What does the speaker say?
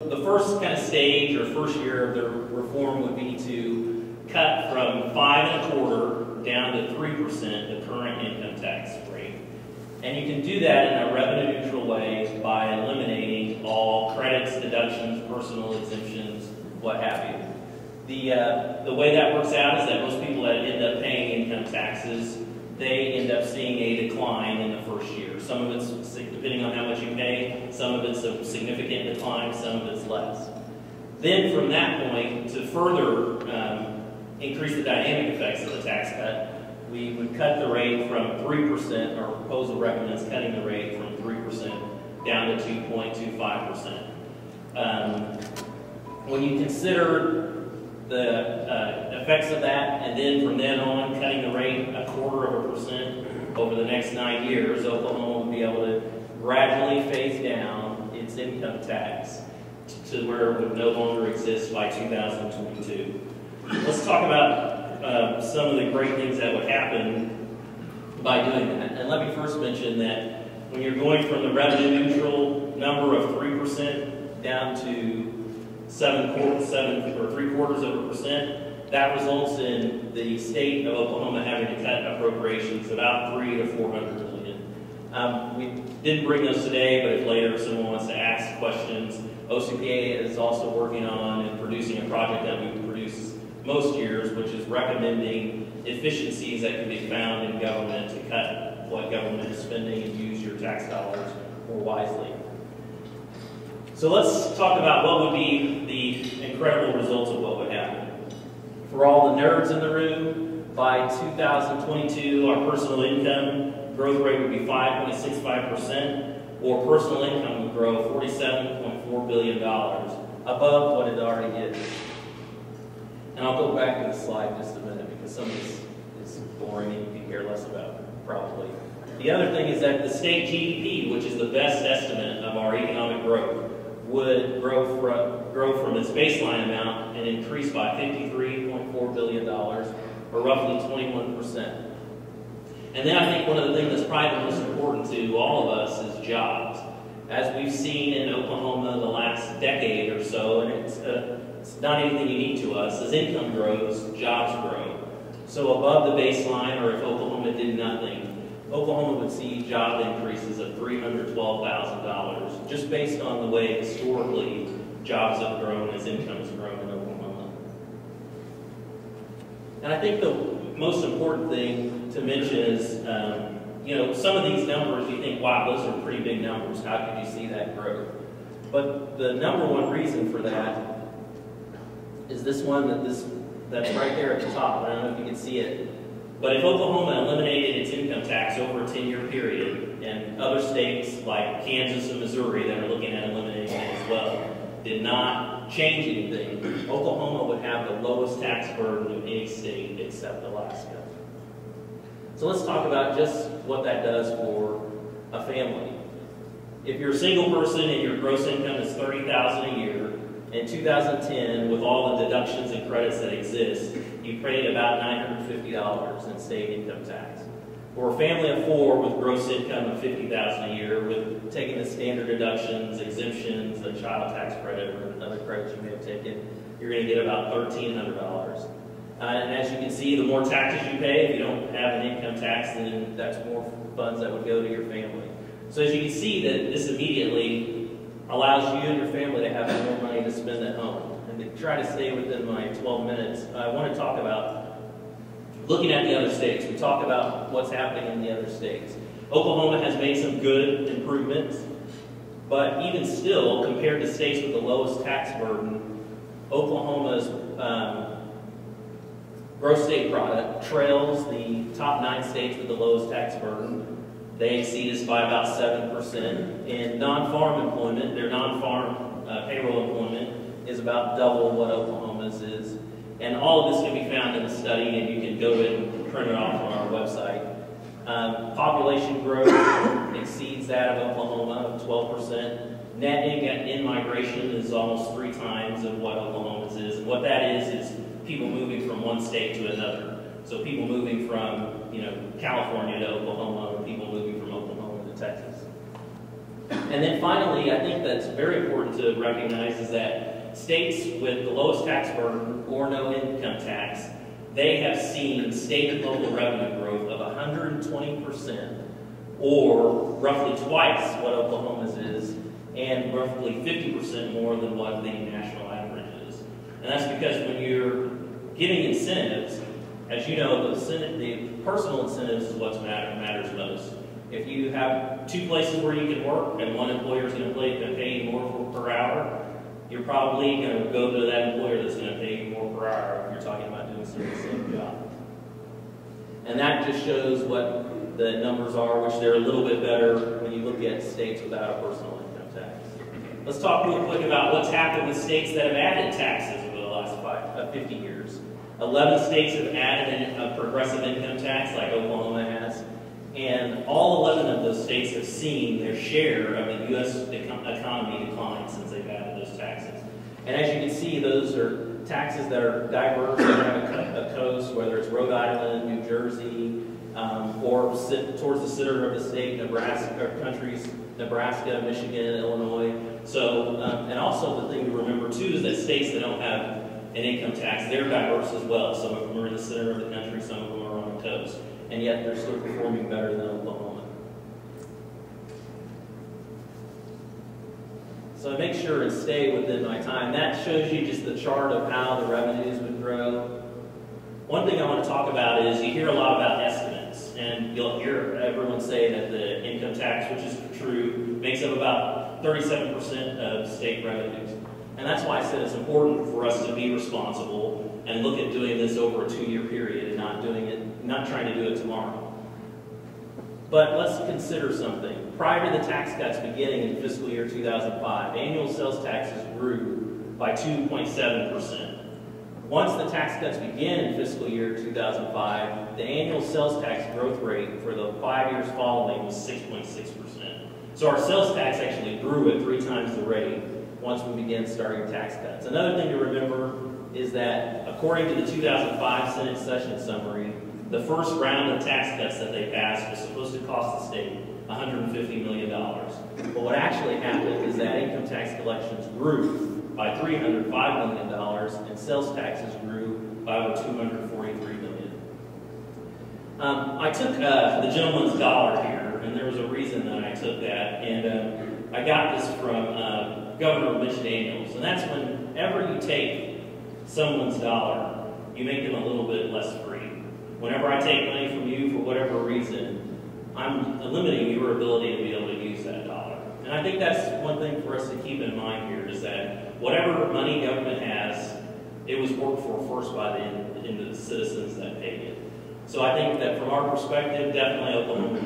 The first kind of stage or first year of the reform would be to cut from 5 1/4 down to 3% the current income tax rate. And you can do that in a revenue neutral way by eliminating all credits, deductions, personal exemptions, what have you. The way that works out is that most people that end up paying income taxes, they end up seeing a decline in the first year. Some of it's, depending on how much you pay, some of it's a significant decline, some of it's less. Then from that point, to further increase the dynamic effects of the tax cut, we would cut the rate from 3%, our proposal recommends cutting the rate from 3% down to 2.25%. When you consider the effects of that, and then from then on, cutting the rate 1/4% over the next 9 years, Oklahoma will be able to gradually phase down its income tax to where it would no longer exist by 2022. Let's talk about some of the great things that would happen by doing that. And let me first mention that when you're going from the revenue neutral number of 3% down to 7 or 3/4%, that results in the state of Oklahoma having to cut appropriations about $300 to $400 million. We didn't bring those today, but if later someone wants to ask questions, OCPA is also working on and producing a project that we produce most years, which is recommending efficiencies that can be found in government to cut what government is spending and use your tax dollars more wisely. So let's talk about what would be the incredible results of what would happen. For all the nerds in the room, by 2022, our personal income growth rate would be 5.65%, or personal income would grow $47.4 billion, above what it already is. And I'll go back to the slide in just a minute because some of this is boring and you can care less about, probably. The other thing is that the state GDP, which is the best estimate of our economic growth, would grow from its baseline amount and increase by $53.4 billion, or roughly 21%. And then I think one of the things that's probably the most important to all of us is jobs. As we've seen in Oklahoma the last decade or so, and it's not anything unique to us, as income grows, jobs grow. So above the baseline, or if Oklahoma did nothing, Oklahoma would see job increases of $312,000, just based on the way historically jobs have grown as income has grown in Oklahoma. And I think the most important thing to mention is, some of these numbers you think, wow, those are pretty big numbers. How could you see that growth? But the number one reason for that is this one that's right there at the top. I don't know if you can see it. But if Oklahoma eliminated its income tax over a 10-year period, and other states like Kansas and Missouri that are looking at eliminating it as well, did not change anything, Oklahoma would have the lowest tax burden of any state except Alaska. So let's talk about just what that does for a family. If you're a single person and your gross income is $30,000 a year, in 2010, with all the deductions and credits that exist, you paid about $950 in state income tax. For a family of 4 with gross income of $50,000 a year, with taking the standard deductions, exemptions, the child tax credit, or other credits you may have taken, you're going to get about $1,300. And as you can see, the more taxes you pay, if you don't have an income tax, then that's more funds that would go to your family. So as you can see, that this immediately allows you and your family to have more money to spend at home. And to try to stay within my 12 minutes, I want to talk about looking at the other states. We talk about what's happening in the other states. Oklahoma has made some good improvements, but even still, compared to states with the lowest tax burden, Oklahoma's gross state product trails the top 9 states with the lowest tax burden. They exceed us by about 7%. In non-farm employment, their non-farm payroll employment is about double what Oklahoma's is. And all of this can be found in the study, and you can go to it and print it off on our website. Population growth exceeds that of Oklahoma of 12%. Net in-migration is almost 3 times of what Oklahoma's is. And what that is people moving from one state to another. So people moving from, California to Oklahoma, or people moving from Oklahoma to Texas. And then finally, I think that's very important to recognize is that states with the lowest tax burden or no income tax, they have seen state and local revenue growth of 120%, or roughly twice what Oklahoma's is, and roughly 50% more than what the national average is. And that's because when you're giving incentives, as you know, the personal incentives is what matters most. If you have two places where you can work and one employer is going to pay you more per hour, you're probably going to go to that employer that's going to pay you more per hour if you're talking about doing the same job. And that just shows what the numbers are, which they're a little bit better when you look at states without a personal income tax. Let's talk real quick about what's happened with states that have added taxes over the last 50 years. 11 states have added a progressive income tax like Oklahoma has. And all 11 of those states have seen their share of the U.S. economy decline since they've added those taxes. And as you can see, those are taxes that are diverse, that have a coast, whether it's Rhode Island, New Jersey, or towards the center of the state, Nebraska, Michigan, Illinois. So, and also the thing to remember too is that states that don't have an income tax, they're diverse as well. Some of them are in the center of the country, some of them are on the coast. And yet they're still performing better than Oklahoma. So I make sure and stay within my time. That shows you just the chart of how the revenues would grow. One thing I want to talk about is you hear a lot about estimates, and you'll hear everyone say that the income tax, which is true, makes up about 37% of state revenues. And that's why I said it's important for us to be responsible and look at doing this over a 2-year period and not trying to do it tomorrow. But let's consider something. Prior to the tax cuts beginning in fiscal year 2005, annual sales taxes grew by 2.7%. Once the tax cuts began in fiscal year 2005, the annual sales tax growth rate for the 5 years following was 6.6%. So our sales tax actually grew at 3 times the rate once we began starting tax cuts. Another thing to remember is that according to the 2005 Senate session summary, the first round of tax cuts that they passed was supposed to cost the state $150 million. But what actually happened is that income tax collections grew by $305 million and sales taxes grew by over $243 million. I took the gentleman's dollar here, and there was a reason that I took that, and I got this from Governor Mitch Daniels, and that's whenever you take someone's dollar, you make them a little bit less free. Whenever I take money from you for whatever reason, I'm limiting your ability to be able to use that dollar. And I think that's one thing for us to keep in mind here is that whatever money government has, it was worked for first by the citizens that paid it. So I think that from our perspective, definitely Oklahoma